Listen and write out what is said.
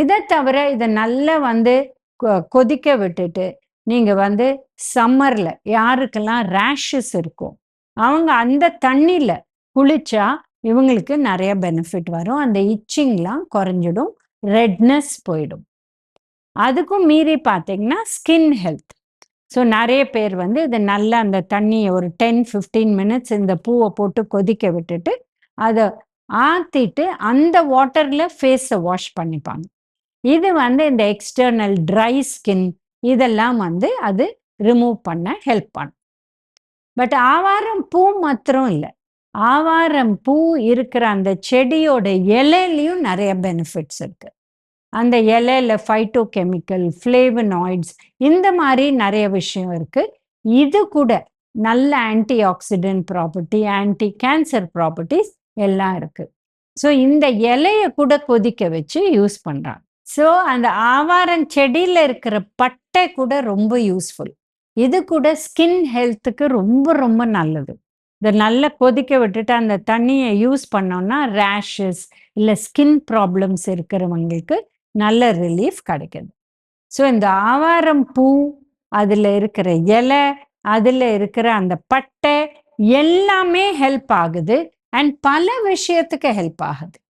இதை தவிர இதை நல்லா கொதிக்க விட்டுட்டு நீங்கள் சம்மரில் யாருக்கெல்லாம் ரேஷஸ் இருக்கும் அவங்க அந்த தண்ணியில் குளிச்சா இவங்களுக்கு நிறைய பெனிஃபிட் வரும். அந்த இச்சிங்லாம் குறைஞ்சிடும், ரெட்னஸ் போயிடும். அதுக்கும் மீறி பார்த்தீங்கன்னா ஸ்கின் ஹெல்த். ஸோ நிறைய பேர் இதை நல்லா அந்த தண்ணியை ஒரு 10-15 மினிட்ஸ் இந்த பூவை போட்டு கொதிக்க விட்டுட்டு அதை ஆற்றிட்டு அந்த வாட்டரில் ஃபேஸை வாஷ் பண்ணிப்பாங்க. இது இந்த எக்ஸ்டர்னல் ட்ரை ஸ்கின் இதெல்லாம் அது ரிமூவ் பண்ண ஹெல்ப் பண்ணும். பட் ஆவாரம் பூ மாத்திரம் இல்லை, ஆவாரம் பூ இருக்கிற அந்த செடியோட இலையிலையும் நிறைய பெனிஃபிட்ஸ் இருக்கு. அந்த இலையில ஃபைட்டோ கெமிக்கல், ஃப்ளேவனாய்ட்ஸ் இந்த மாதிரி நிறைய விஷயம் இருக்கு. இது கூட நல்ல anti accident property, anti cancer properties எல்லாம் இருக்கு. ஸோ இந்த இலையை கூட கொதிக்க வச்சு யூஸ் பண்றாங்க. ஸோ அந்த ஆவாரம் செடியில் இருக்கிற பட்டை கூட ரொம்ப யூஸ்ஃபுல். இது கூட ஸ்கின் ஹெல்த்துக்கு ரொம்ப ரொம்ப நல்லது. இதை நல்லா கொதிக்க விட்டுட்டு அந்த தண்ணியை யூஸ் பண்ணோம்னா ரேஷஸ் இல்லை ஸ்கின் ப்ராப்ளம்ஸ் இருக்கிறவங்களுக்கு நல்ல ரிலீஃப் கிடைக்குது. ஸோ இந்த ஆவாரம் பூ, அதில் இருக்கிற இலை, அதில் இருக்கிற அந்த பட்டை எல்லாமே ஹெல்ப் ஆகுது அண்ட் பல விஷயத்துக்கு ஹெல்ப் ஆகுது.